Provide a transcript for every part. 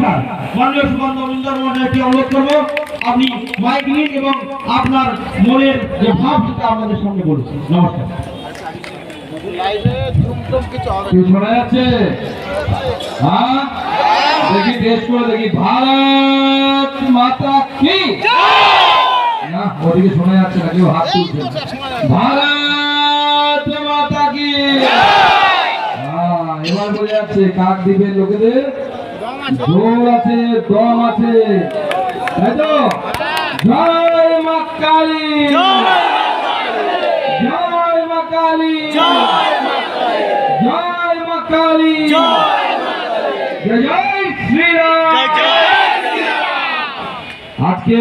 নমস্কার। মাননীয় সুকান্ত মজুমদার মহাশয়কে অনুরোধ করবো আপনি মাইক নিন এবং আপনার মনের যে ভাব সেটা আমাদের সামনে বলুন। নমস্কার। কি শোনা যাচ্ছে? হ্যাঁ, দেখি টেস্ট করে দেখি। ভারত মাতা কি? না, ওদিকে শোনা যাচ্ছে না, কেউ হাত তুলছে। ভারত মাতা কি? এবার বোঝা যাচ্ছে কাক দ্বীপের লোকেদের জোর আছে, দম আছে, তাই তো? জয় মা কালী, জয় মা কালী, জয় মা কালী, জয় জয় শ্রীরাম। আজকে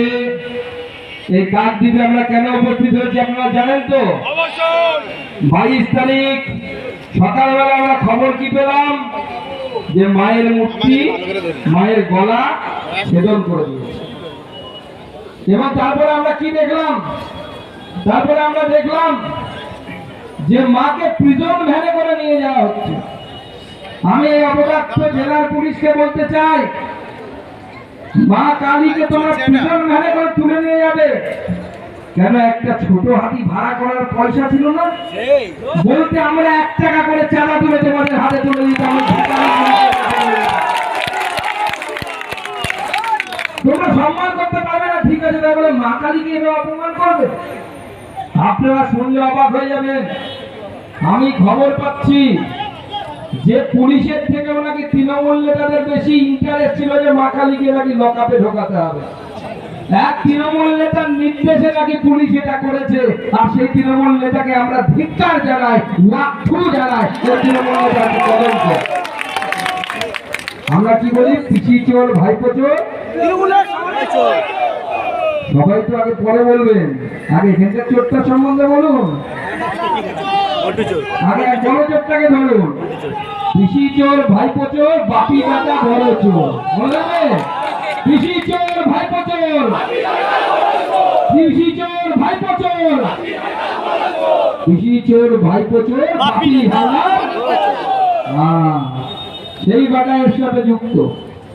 এই কাকদ্বীপে আমরা কেন উপস্থিত হয়েছি আপনারা জানেন তো? 22 তারিখ সকালবেলা আমরা খবর কি পেলাম যে মায়ের মূর্তি, মায়ের গলা ছেদন করে দিয়েছে। এবং তারপরে আমরা কি দেখলাম? তারপরে আমরা দেখলাম যে মাকে প্রিজন ভ্যানে করে নিয়ে যাওয়া হচ্ছে। আমি এই অবদার্থ জেলার পুলিশকে বলতে চাই, মা কালীকে তোমরা প্রিজন ভ্যানে করে তুলে নিয়ে যাবে কেন? একটা ছোট হাতি ভাড়া করার পয়সা ছিল না? বলতে আমরা 1 টাকা করে চাঁদা তুলে তোমাদের হাতে তুলে দিতাম। তোমরা সম্মান করতে পারবে না, ঠিক আছে, তাই বলে মা কালীকে এভাবে অপমান করবে? আপনারা শুনলে অবাক হয়ে যাবেন। আমি খবর পাচ্ছি যে পুলিশের থেকেও নাকি তৃণমূল নেতাদের বেশি ইন্টারেস্ট ছিল যে মা কালীকে নাকি লকআপে ঢোকাতে হবে। এক তৃণমূল নেতার নির্দেশে নাকি পুলিশ এটা করেছে, আর সেই তৃণমূল নেতাকে আমরা ধিক্কার জানাই, লাথু জানাই। আমরা কি বলি? পিছি চোর, ভাইপো চোর। সবাই তো আগে পরে বলবেন, আগে এখানকার চোরটার সম্বন্ধে বলুন, আগে এক বড় চোরটাকে ধরুন। পিসি চোর, ভাইপো চোর, বাপি দাদা বড় চোর। বলবে পিসি চোর, ভাইপো চোর, পিসি চোর, ভাইপো চোর, পিসি চোর, ভাইপো চোর, বাপি দাদা। সেই বাটায়ের সাথে যুক্ত।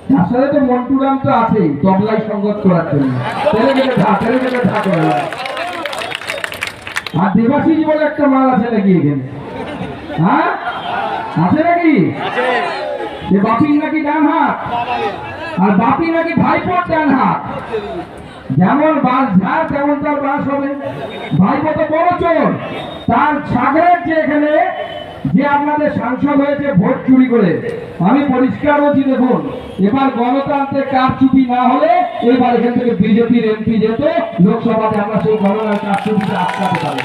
তার সাথে তো মন্টুরাম তো আছেই, তবলাই সংগত করার জন্য। আর দেবাশিস বলে একটা মাল আছে নাকি এখানে? হ্যাঁ, আছে নাকি? সে বাপির নাকি ডান হাত, আর বাপি নাকি ভাইপোর ডান হাত। যেমন বাস ঝাড় তেমন তার বাস হবে। ভাইপো তো বড় চোর। তার সাগরের যে এখানে যে আপনাদের সাংসদ হয়েছে ভোট চুরি করে, আমি পরিষ্কার বলছি, দেখুন এবার গণতন্ত্রের কারচুপি না হলে এবার এখান থেকে বিজেপির এমপি যেত লোকসভাতে, আমরা সেই গণনার কারচুপিতে আটকাতে পারি।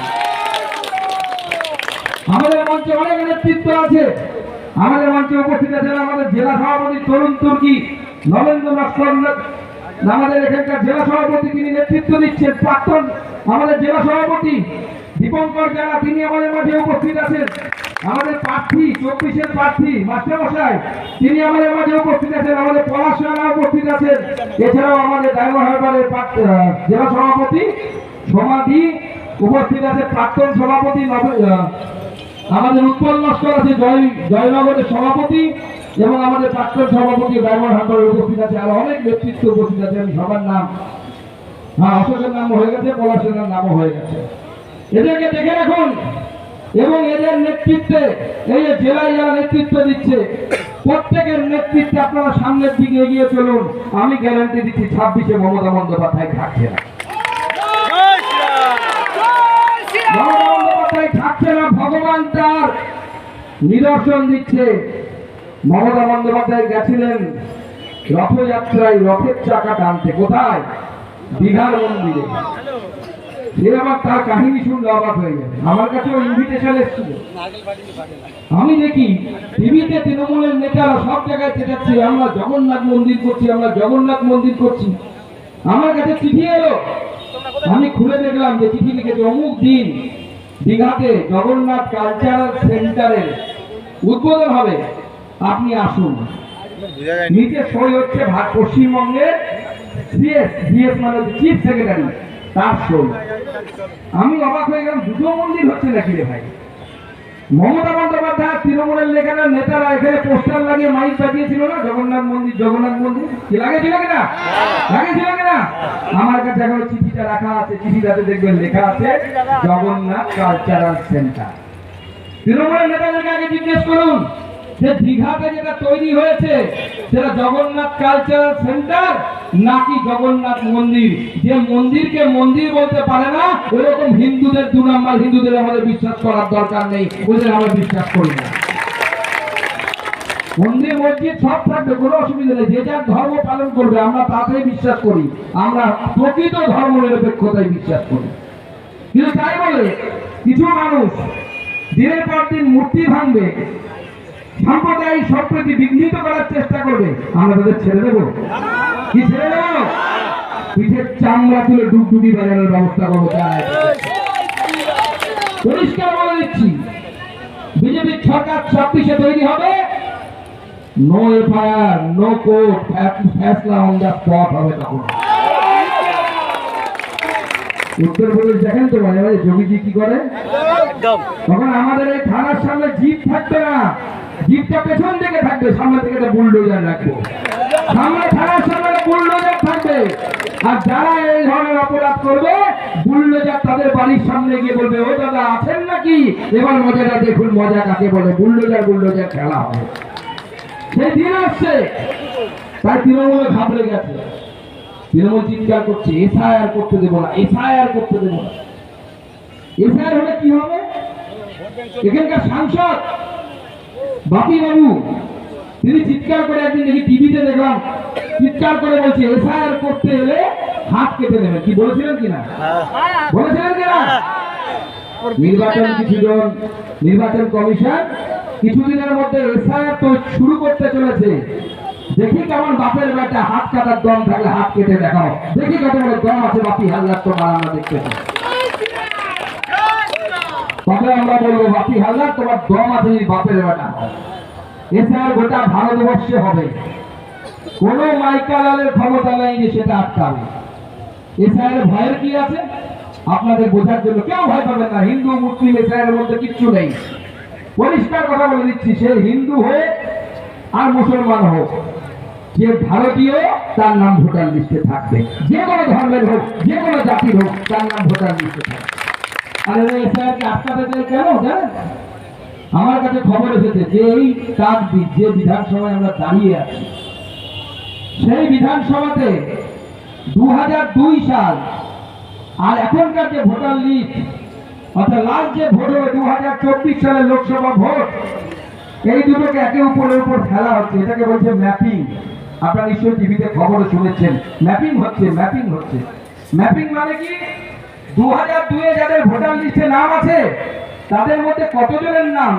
আমাদের মঞ্চে অনেক নেতৃত্ব আছে। আমাদের মঞ্চে উপস্থিত আছেন আমাদের জেলা সভাপতি তরুণ তুর্কি, নরেন্দ্র লস্কর, আমাদের এখানকার জেলা সভাপতি, তিনি নেতৃত্ব দিচ্ছেন। প্রাক্তন আমাদের জেলা সভাপতি দীপঙ্কর জানা, তিনি আমাদের মাঝে উপস্থিত আছেন। আমাদের প্রার্থী 24-এর প্রার্থী মাস্টারমশাই, তিনি আমাদের মাঝে উপস্থিত আছেন। আমাদের পলাশ রানা উপস্থিত আছেন। এছাড়াও আমাদের ডায়মন্ড হারবারের জেলা সভাপতি সমাধি উপস্থিত আছে। প্রাক্তন সভাপতি আমাদের উৎপল লস্কর আছে, জয়নগরের সভাপতি, এবং আমাদের প্রাক্তন সভাপতি ডায়মন্ড হারবারের উপস্থিত আছে। আর অনেক নেতৃত্ব উপস্থিত আছে। আমি সবার নাম, অশোকের নাম হয়ে গেছে, পলাশের নামও হয়ে গেছে। এদেরকে দেখে রাখুন এবং এদের নেতৃত্বে, এই যে জেলায় যারা নেতৃত্ব দিচ্ছে, প্রত্যেকের নেতৃত্বে আপনারা সামনের দিকে এগিয়ে চলুন। আমি গ্যারান্টি দিচ্ছি 26-এ মমতা বন্দ্যোপাধ্যায় থাকছে না। মমতা বন্দ্যোপাধ্যায় থাকছে না, ভগবান তার নিদর্শন দিচ্ছে। মমতা বন্দ্যোপাধ্যায় গেছিলেন রথযাত্রায় রথের চাকা টানতে। কোথায়? দীঘার মন্দিরে। সে আবার তার কাহিনী শুনলে অবাক হয়ে যাবে। আমার কাছেও ইনভিটেশন এসেছিল। আমি দেখি টিভিতে তৃণমূলের নেতারা সব জায়গায় চেঁচাচ্ছে, আমরা জগন্নাথ মন্দির করছি, আমরা জগন্নাথ মন্দির করছি। আমার কাছে চিঠি এলো, আমি খুলে দেখলাম যে চিঠি লিখেছে অমুক দিন দীঘাতে জগন্নাথ কালচারাল সেন্টারের উদ্বোধন হবে, আপনি আসুন। নিচে সই হচ্ছে পশ্চিমবঙ্গের সিএস মানে চিফ সেক্রেটারি, তার সই। আমি অবাক হয়ে গেলাম, দুটো মন্দির হচ্ছে নাকি রে ভাই? মমতা বন্দ্যোপাধ্যায় তৃণমূলের লেখানের নেতারা এখানে পোস্টার লাগিয়ে মাইক বাজিয়েছিল না, জগন্নাথ মন্দির জগন্নাথ মন্দির, কি লাগিয়েছিল কিনা? লাগিয়েছিল কিনা? আমার কাছে এখন চিঠিটা রাখা আছে, চিঠিটাতে দেখবেন লেখা আছে জগন্নাথ কালচারাল সেন্টার। তৃণমূলের নেতাদেরকে আগে জিজ্ঞেস করুন যে দীঘাতে যেটা তৈরি হয়েছে সেটা জগন্নাথ কালচারাল সেন্টার নাকি জগন্নাথ মন্দির। যে মন্দিরকে মন্দির বলতে পারে না এরকম হিন্দুদের 2 নম্বর হিন্দুদের আমাদের বিশ্বাস করার দরকার নেই, ওদের আমরা বিশ্বাস করি না। মন্দির মসজিদ সব থাকবে, কোনো অসুবিধা নেই, যে যার ধর্ম পালন করবে, আমরা তাতেই বিশ্বাস করি, আমরা প্রকৃত ধর্ম নিরপেক্ষতায় বিশ্বাস করি। কিন্তু তাই বলে কিছু মানুষ দিনের পর দিন মূর্তি ভাঙবে, সাম্প্রদায়িক সম্প্রীতি বিঘ্নিত করার চেষ্টা করবে, আমরা তাদের ছেড়ে দেবো? কি ছেড়ে দেবো? পিঠের চামড়া তুলে ডুবডুবি বাজানোর ব্যবস্থা করবো। পরিষ্কার বলে দিচ্ছি, বিজেপির সরকার 26-এ তৈরি হবে, নো এফআইআর, নো কোর্ট, ফ্যাসলা অন দ্য স্পট হবে। তখন উত্তরপ্রদেশ দেখেন তো মাঝে মাঝে যোগীজি কি করে, তখন আমাদের এই থানার সামনে জিপ থাকবে না, জিপটা পেছন দিকে থাকবে, সামনে থেকে একটা বুলডোজার রাখবো, সামনে থানার সামনে বুলডোজার থাকবে, আর যারা এই ধরনের অপরাধ করবে বুলডোজার তাদের বাড়ির সামনে গিয়ে বলবে ও দাদা আছেন নাকি, এবার মজাটা দেখুন, মজা কাকে বলে, বুলডোজার খেলা হবে। সেই দিন আসছে, তাই তৃণমূলে ঘাবড়ে গেছে, তৃণমূল চিৎকার করছে এসআইআর করতে দেবো না, এসআইআর করতে দেবো না। এসআইআর হলে কি হবে? এখানকার সাংসদ বাপি বাবু তিনি চিৎকার করে, একদিন দেখি টিভিতে দেখলাম, চিৎকার করে বলছে এসআইআর করতে এলে হাত কেটে নেবে। কি বলেছিলেন কিনা? বলেছিলেন কিনা? নির্বাচন কমিশন কিছুদিনের মধ্যে এসআইআর তো শুরু করতে চলেছে। দেখি কেমন বাপের বেটা, হাত কাটার দম থাকলে হাত কেটে দেখাও, দেখি কত বড় দম আছে বাপি হালদার, তোমার আমরা দেখতে পাই। তবে আমরা বলবো বাপি হালদার তোমার দম আছে বাপের বেটা। এছাড়া গোটা ভারতবর্ষে হবে, কোন মাইকালালের ক্ষমতা নেই যে সেটা আটকাবে। এছাড়া ভয়ের কি আছে আপনাদের বোঝার জন্য, কেউ ভয় পাবেন না, হিন্দু মুসলিম এছাড়ার মধ্যে কিচ্ছু নেই। পরিষ্কার কথা বলে দিচ্ছি, সে হিন্দু হোক আর মুসলমান হোক, যে ভারতীয় তার নাম ভোটার লিস্টে থাকবে, যে কোনো ধর্মের হোক, যে কোনো জাতির হোক, তার নাম ভোটার লিস্টে থাকবে। আর এসআইআরকে আটকাতে চাই কেন জানেন? আমার কাছে খবর এসেছে যে এই কাকদ্বীপ যে বিধানসভায় আমরা দাঁড়িয়ে আছি, সেই বিধানসভাতে 2002 সাল আর এখনকার যে ভোটার লিস্ট, অর্থাৎ লাস্ট যে ভোট হবে 2024 সালের লোকসভা ভোট, এই দুটোকে একে উপরের উপর ফেলা হচ্ছে, এটাকে বলছে ম্যাপিং। আপনারা নিশ্চয়ই টিভিতে খবরে শুনেছেন, ম্যাপিং হচ্ছে। ম্যাপিং মানে কি? 2002 যাদের ভোটার লিস্টে নাম আছে তাদের মধ্যে কতজনের নাম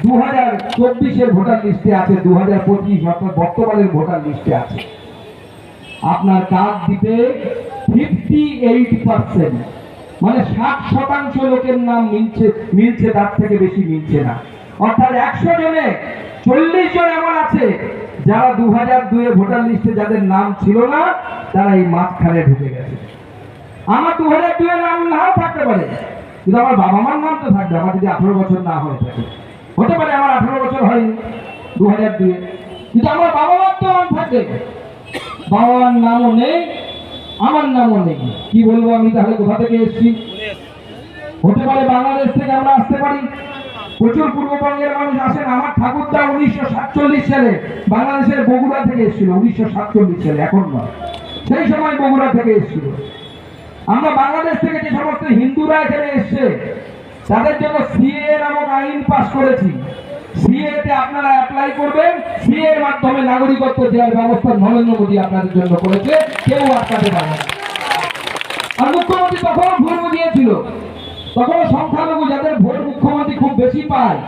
2024-এর ভোটার লিস্টে আছে, 2025 অর্থাৎ বর্তমানের ভোটার লিস্টে আছে। আপনার কাকদ্বীপে 58%, মানে 60% লোকের নাম মিলছে, তার থেকে বেশি মিলছে না। অর্থাৎ 100 জনে 40 জন এমন আছে যারা 2002 ভোটার লিস্টে যাদের নাম ছিল না, তারা এই মাঝখানে ঢুকে গেছে। আমার 2002 নাম নাও থাকতে পারে, কিন্তু আমার বাবা মার নাম তো থাকবে। আমার যদি 18 বছর না হয়ে থাকে, হতে পারে আমার 18 বছর হয়নি 2002, কিন্তু আমার বাবা মার তো নাম থাকবে। বাবার নামও নেই, আমার নামও নেই, কি বলবো আমি তাহলে কোথা থেকে এসেছি? হতে পারে বাংলাদেশ থেকে আমরা আসতে পারি, প্রচুর পূর্ববঙ্গের মানুষ আসেন। আমার ঠাকুরদা 1947 সালে বাংলাদেশের বগুড়া থেকে এসেছিল, 1947 সালে, এখন নয়, সেই সময় বগুড়া থেকে এসেছিল। আমরা বাংলাদেশ থেকে যে সমস্ত হিন্দুরা এখানে এসছে তাদের জন্য সিএ নামক আইন পাস করেছি। সিএতে আপনারা অ্যাপ্লাই করবেন, সিএ এর মাধ্যমে নাগরিকত্ব দেওয়ার ব্যবস্থা নরেন্দ্র মোদী আপনাদের জন্য করেছে, কেউ আটকাতে পারে না। আর মুখ্যমন্ত্রী তখন ভোট দিয়েছিল, তখন সংখ্যালঘু যাদের ভোট মুখ্যমন্ত্রী খুব বেশি পায়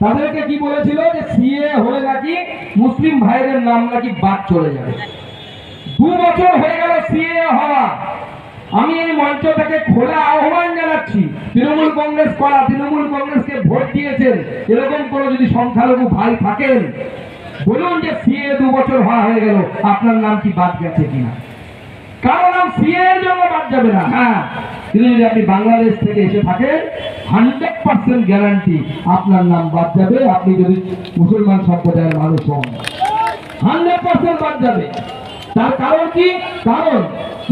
তাদেরকে কি বলেছিল যে সিএ হলে নাকি মুসলিম ভাইদের নাম নাকি বাদ চলে যাবে। 2 বছর হয়ে গেল সিএ হওয়া। আমি এই মঞ্চ থেকে খোলা আহ্বান জানাচ্ছি, তৃণমূল কংগ্রেসকে ভোট দিয়েছেন এরকম করে যদি সংখ্যালঘু ভাই থাকেন, বলুন যে সিএ 2 বছর হওয়া হয়ে গেল, আপনার নাম কি বাদ গেছে কিনা? কারো নাম সিএ এর জন্য বাদ যাবে না। হ্যাঁ, কিন্তু যদি আপনি বাংলাদেশ থেকে এসে থাকেন 100% গ্যারান্টি আপনার নাম বাদ যাবে, আপনি যদি মুসলমান সম্প্রদায়ের মানুষ হন 100% বাদ যাবে। তার কারণ কি? কারণ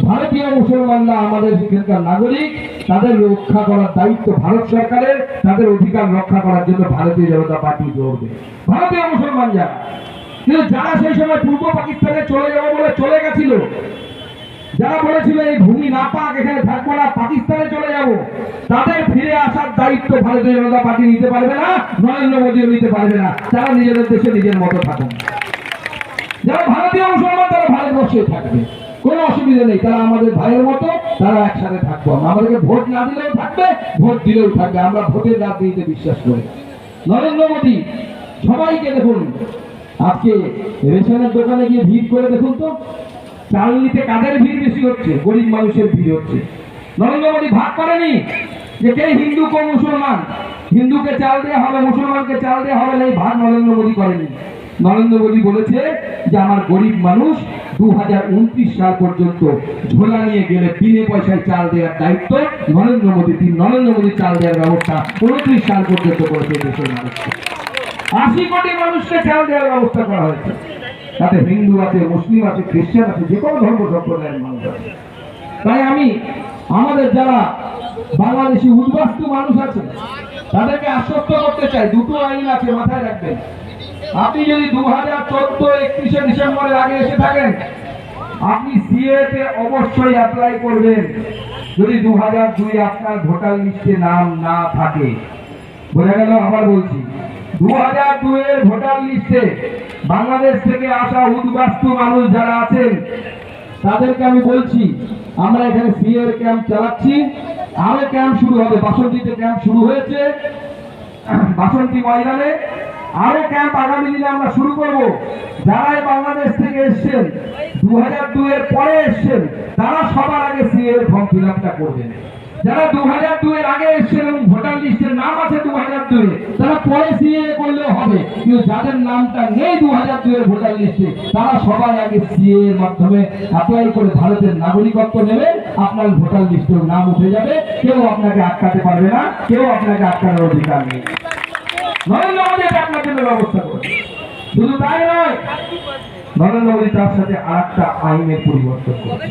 ভারতীয় মুসলমানরা আমাদের এখানকার নাগরিক, তাদের রক্ষা করার দায়িত্ব ভারত সরকারের, তাদের অধিকার রক্ষা করার জন্য ভারতীয় জনতা পার্টি লড়বে। ভারতীয় মুসলমান যারা, কিন্তু যারা সেই সময় পূর্ব পাকিস্তানে চলে যাবো বলে চলে গেছিল, যারা বলেছিল এই ভূমি না পাক, এখানে থাকবো না, পাকিস্তানে চলে যাব, তাদের ফিরে আসার দায়িত্ব ভারতীয় জনতা পার্টি নিতে পারবে না, নরেন্দ্র মোদীও নিতে পারবে না। তারা নিজেদের দেশে নিজের মতো থাকুন। যারা ভারতীয় মুসলমান তারা ভারতবর্ষে থাকবে, কোনো অসুবিধা নেই, তারা আমাদের ভাইয়ের মতো, তারা একসাথে থাকবো। আমাদেরকে ভোট না দিলেও থাকবে, ভোট দিলেও থাকবে, আমরা ভোটের রাজনীতিতে বিশ্বাস করি। নরেন্দ্র মোদী সবাইকে দেখুন, আজকে রেশনের দোকানে গিয়ে ভিড় করে দেখুন তো, চাল নিতে কাদের ভিড় বেশি হচ্ছে? গরিব মানুষের ভিড় হচ্ছে। নরেন্দ্র মোদী ভাগ করেনি যে কে হিন্দু কোন মুসলমান, হিন্দুকে চাল দেওয়া হবে, মুসলমানকে চাল দেওয়া হবে না, এই ভাগ নরেন্দ্র মোদী করেনি। নরেন্দ্র মোদী বলেছে যে আমার গরিব মানুষ 2029 সাল পর্যন্ত ঝোলা নিয়ে গেলে বিনে পয়সায় চাল দেওয়ার দায়িত্ব নরেন্দ্র মোদী। নরেন্দ্র মোদী চাল দেওয়ার ব্যবস্থা 29 সাল পর্যন্ত করেছে দেশের মানুষকে। 80 কোটি মানুষকে চাল দেওয়ার ব্যবস্থা করা হয়েছে। তাতে হিন্দু আছে, মুসলিম আছে, খ্রিস্টান আছে, যে কোনো ধর্ম সম্প্রদায়ের মানুষ আছে। তাই আমি আমাদের যারা বাংলাদেশি উদ্বাস্তু মানুষ আছে তাদেরকে আশ্বস্ত করতে চাই, দুটো আইন আছে, মাথায় রাখবেন। আপনি যদি 2014 31শে ডিসেম্বরের আগে এসে থাকেন, আপনি সিএ তে অবশ্যই অ্যাপ্লাই করবেন। যদি 2002 আপনার ভোটার লিস্টে নাম না থাকে, বোঝা গেল? আবার বলছি, 2002 এর ভোটার লিস্টে বাংলাদেশ থেকে আসা উদ্বাস্তু মানুষ যারা আছেন তাদেরকে আমি বলছি, আমরা এখানে সিএ এর ক্যাম্প চালাচ্ছি, আরো ক্যাম্প শুরু হবে। বাসন্তীতে ক্যাম্প শুরু হয়েছে, বাসন্তী ময়দানে আরো ক্যাম্প আগামী দিনে আমরা শুরু করব। যারাই বাংলাদেশ থেকে এসছেন, 2002 এর পরে এসছেন, তারা সবার আগে সিএ এর ফর্ম ফিল আপটা করবেন। যারা 2002 এর আগে এসছেন এবং ভোটার লিস্টের নাম আছে 2002 এ, তারা পরে সিএ করলেও হবে, কিন্তু যাদের নামটা নেই 2002 এর ভোটার লিস্টে, তারা সবাই আগে সিএ এর মাধ্যমে অ্যাপ্লাই করে ভারতের নাগরিকত্ব নেবে। আপনার ভোটার লিস্টের নাম উঠে যাবে, কেউ আপনাকে আটকাতে পারবে না, কেউ আপনাকে আটকানোর অধিকার নেই। নরেন্দ্র মোদী এটা আপনার জন্য ব্যবস্থা করবে। শুধু তাই নয়, নরেন্দ্র মোদী তার সাথে আরেকটা আইনের পরিবর্তন করবে।